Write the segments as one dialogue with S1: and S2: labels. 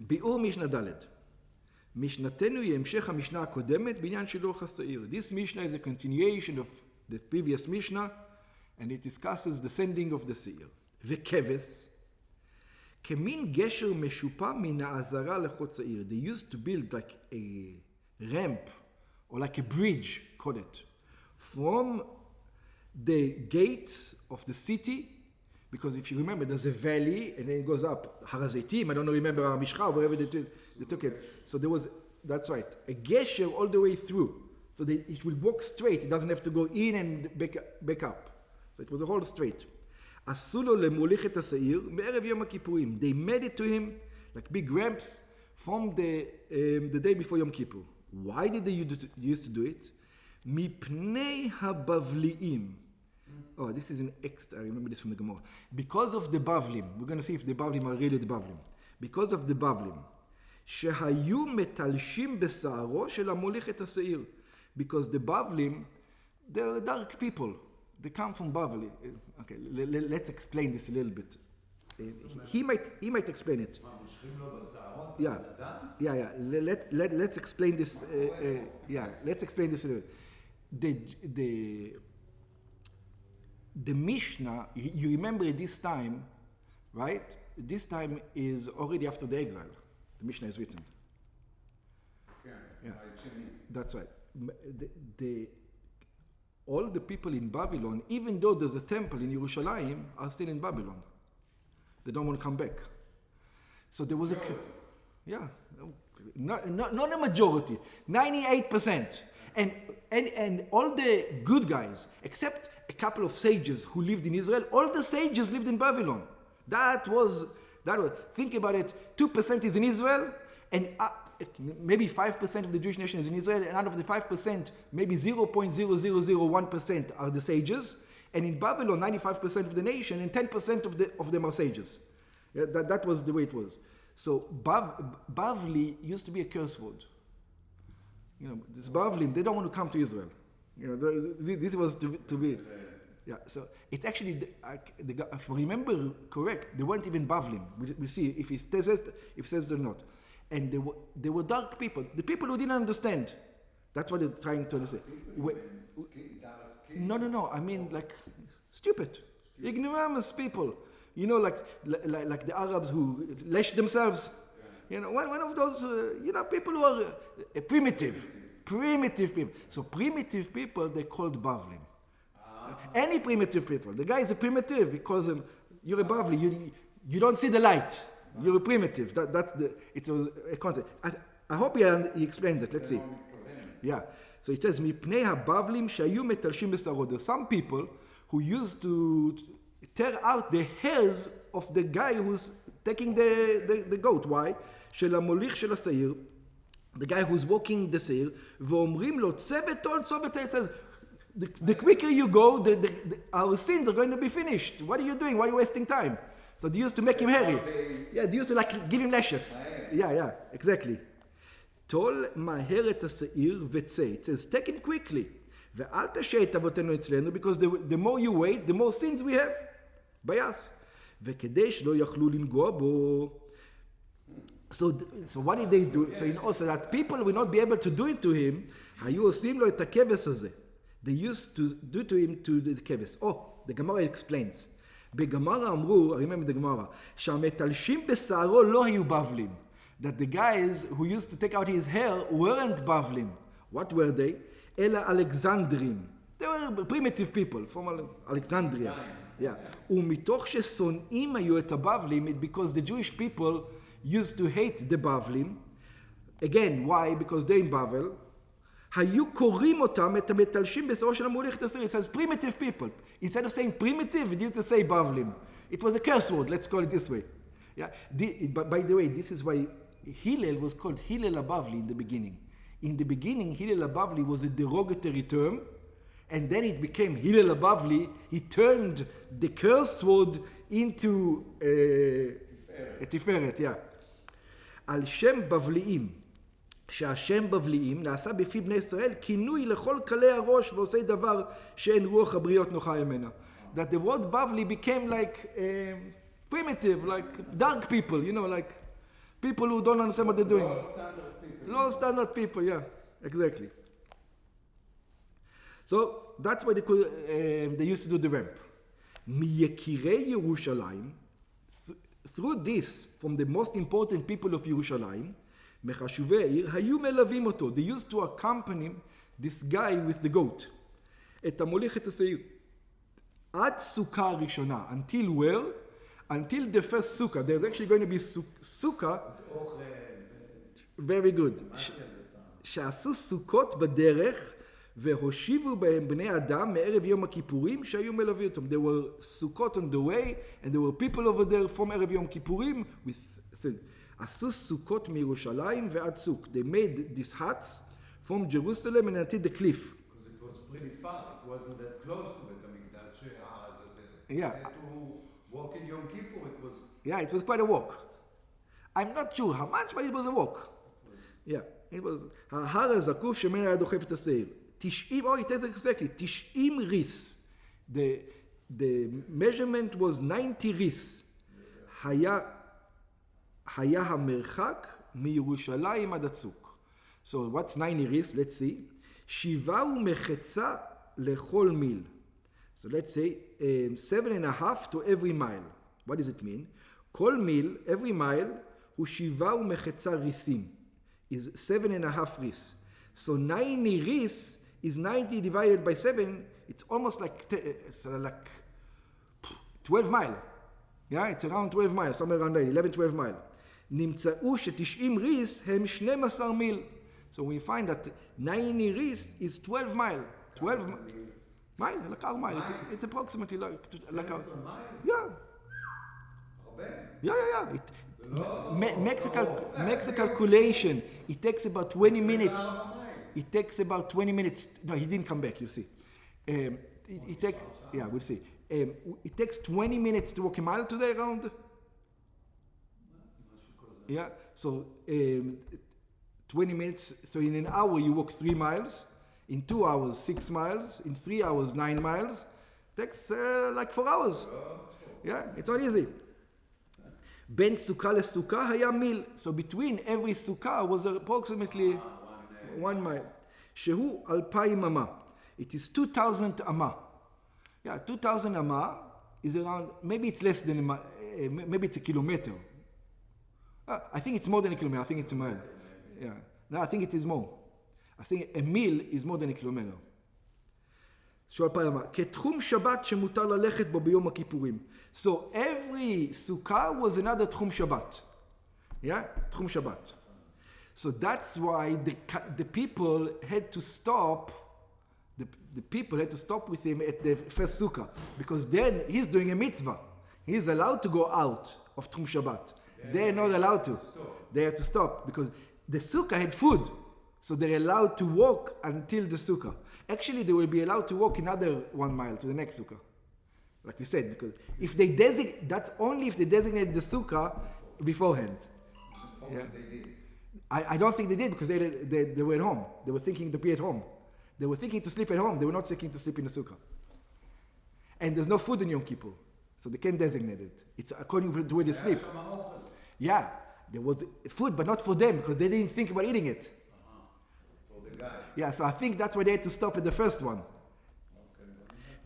S1: ביאור משנה ד' משנתנו היא המשך המשנה הקודמת בעניין שילוח השעיר. This Mishnah is a continuation of the previous Mishnah and it discusses the sending of the seir. וכבש, כמין גשר משופע מן העזרה לחוץ העיר. They used to build like a ramp or like a bridge, call it, from the gates of the city, because if you remember, there's a valley and then it goes up. Har HaZeitim, I don't know, remember Mishna, wherever they took it. So there was, that's right, a gesher all the way through. So it will walk straight. It doesn't have to go in and back up. So it was a whole straight. עשו לו למוליך את השעיר בערב יום הכיפורים. They made it to him like big ramps from the day before Yom Kippur. Why did they used to do it? מפני הבבליים. Oh, this is an extra. I remember this from the Gemara. Because of the Bavlim. We're going to see if the Bavlim are really the Bavlim. Because of the Bavlim. שהיו מטלשים בשערו של המוליך את השעיר. Because the Bavlim, they're dark people. They come from Bavli. Okay, let's explain this a little bit. He might explain it. Yeah. Let's explain this. Let's explain this a little bit. The Mishnah, you remember at this time, right? This time is already after the exile. The Mishnah is written. Yeah. That's right. All the people in Babylon, even though there's a temple in Jerusalem, are still in Babylon. They don't want to come back. So there was not a majority, 98%. And all the good guys, except a couple of sages who lived in Israel, all the sages lived in Babylon. That was, think about it, 2% is in Israel, and maybe 5% of the Jewish nation is in Israel, and out of the 5%, maybe 0.0001% are the sages, and in Babylon, 95% of the nation, and 10% of them are sages. Yeah, that was the way it was. So Bavli used to be a curse word. You know, this Bavlim, they don't want to come to Israel. You know, this was to be. Yeah, so it actually, if I remember correct, they weren't even Bavlim. We'll see if it says or not. And they were dark people. The people who didn't understand. That's what they're trying to understand. No. I mean, like, stupid. Ignoramus people. You know, like the Arabs who lash themselves. You know, one of those, people who are primitive people. So primitive people, they're called Bavlim. Any primitive people. The guy is a primitive. He calls him, you're a Bavli. You don't see the light. You're a primitive. It's a concept. I hope he explains it. Let's see. Yeah. So it says, מפני הבבלים שהיו מטלשים בשערות. There's some people who used to tear out the hairs of the guy who's taking the goat. Why? של המוליך של השעיר, the guy who's walking the seir, ואומרים לו, צא ותול, צא ותל. It says, the quicker you go, our sins are going to be finished. What are you doing? Why are you wasting time? So they used to make him hairy. Yeah, they used to give him lashes. Yeah, exactly. תול מהר את השעיר וצא. It says, take him quickly. ואל תשעה את אבותינו אצלנו, because the more you wait, the more sins we have. ביאס. וכדי שלא יכלו לנגוע בו. So what did they do? So that people will not be able to do it to him, היו עושים לו את הכבש הזה. They used to do to him to the כבש. The Gemara explains. בגמרא אמרו, I remember the Gemara, שהמטלשים בשערו לא היו בבלים. That the guys who used to take out his hair weren't bavlim. What were they? אלא Alexandrim. They were primitive people from Alexandria. Yeah. ומתוך ששונאים היו את הבבלים, because the Jewish people used to hate the Bavlim. Again, why? Because they're in Bavel. היו קוראים אותם את המטלשים בשערו של המוליך את השעיר. It says primitive people. Instead of saying primitive, it used to say Bavlim. It was a curse word, let's call it this way. Yeah. By the way, this is why Hillel was called Hillel HaBavli in the beginning. In the beginning, Hillel HaBavli was a derogatory term, and then it became Hillel HaBavli. He turned the curse word into a tiferet, yeah. על שם בבליים, שהשם בבליים נעשה בפי בני ישראל כינוי לכל קלי הראש ועושי דבר שאין רוח הבריות נוחה ממנה. That the word Bavli became like primitive, like dark people, like People who don't understand what they're doing.
S2: Low standard people.
S1: Yeah, exactly. So that's why they used to do the ramp. Miyekirei Yerushalayim, through this, from the most important people of Yerushalayim, Mechashuvei Eir, hayu melavim oto. They used to accompany this guy with the goat. Et hamolech et haseir. Ad sukkah rishona. Until where? Until the first sukkah. There's actually going to be sukkah. Very good. שעשו סוכות בדרך והושיבו בהם בני אדם מערב יום הכיפורים שהיו מלווים אותם. There were סוכות on the way and there were people over there from ערב יום כיפורים with thing. עשו סוכות מירושלים ועד סוק. They made these huts from Jerusalem and until the cliff.
S2: Because it was pretty far. It wasn't that close to בית המקדש, as I said.
S1: Yeah.
S2: They had to walk in Yom Kippur. It was...
S1: Yeah, it was quite a walk. I'm not sure how much, but it was a walk. Yeah, it was. ההר הזקוף שממנו היה דוחף את השעיר. 90, oh, it says exactly, 90 ריס. The measurement was 90 ריס. היה המרחק מירושלים עד הצוק. So what's 90 ריס? Let's see. 7 ומחצה לכל מיל. So let's say 7.5 to every mile. What does it mean? כל מיל, every mile, הוא 7 ומחצה ריסים. Is 7.5 ris. So 90 ris is 90 divided by 7. It's almost like 12 mile. Yeah, it's around 12 miles, somewhere around there, 11-12 mile. נמצאו ש90 ריס הם 12 מיל. So we find that 90 ris is 12 mile. 12 mile, like our mile. It's approximately like our... Yeah. Yeah. Makes a calculation. It takes about 20 minutes. It takes about 20 minutes. No, he didn't come back, you see. We'll see. It takes 20 minutes to walk a mile today around. Yeah, so 20 minutes. So in an hour you walk 3 miles. In 2 hours, 6 miles. In 3 hours, 9 miles. Takes like 4 hours. Yeah, it's not easy. בין סוכה לסוכה היה מיל. So between every sukkah was approximately 1 mile. שהוא 2,000 אמה. It is 2,000 אמה. Yeah, 2,000 אמה is around, maybe it's less than, maybe it's a kilometer. I think it's more than a kilometer. I think it's a mile. Yeah. No, I think it is more. I think a mil is more than a kilometer. שואל פעם, כתחום שבת שמותר ללכת בו ביום הכיפורים. So every sukkah was another תחום שבת. Yeah? תחום שבת. So that's why the people had to stop, the people had to stop with him at the first sukkah. Because then he's doing a mitzvah. He's allowed to go out of תחום שבת. They're not allowed to. They had to stop because the sukkah had food. So they're allowed to walk until the sukkah. Actually, they will be allowed to walk another 1 mile to the next sukkah. Like we said, because if they designate, that's only if they designate the sukkah beforehand. Yeah. I don't think they did because they were at home. They were thinking to be at home. They were thinking to sleep at home. They were not thinking to sleep in the sukkah. And there's no food in Yom Kippur. So they can't designate it. It's according to where they sleep. Yeah, there was food, but not for them because they didn't think about eating it. Yeah, so I think that's why they had to stop at the first one.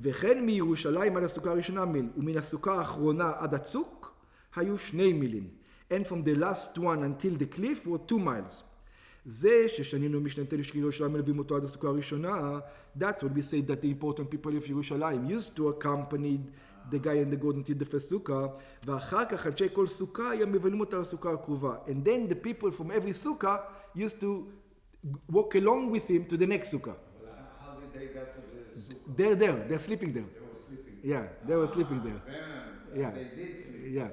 S1: וכן מירושלים עד הסוכה הראשונה מיל, ומן הסוכה האחרונה עד הצוק היו 2 מילים. And from the last one until the cliff were 2 miles. זה ששנינו משנתנו של ירושלים מלווים אותו עד הסוכה הראשונה, that's what we say that the important people of Yerushalayim used to accompany the guy and the goat until the first sukkah, ואחר כך אנשי כל סוכה היה מבלים אותה לסוכה הקרובה. And then the people from every sukkah used to walk along with him to the next sukkah.
S2: How did they get to the sukkah?
S1: They're there. They're sleeping there.
S2: They were sleeping.
S1: Yeah, they were sleeping there. Yeah.
S2: They did sleep.
S1: Yeah.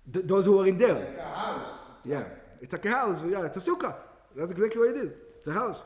S1: Those who were in there.
S2: Like a house.
S1: Yeah. It's like a house. Yeah, it's a sukkah. That's exactly what it is. It's a house.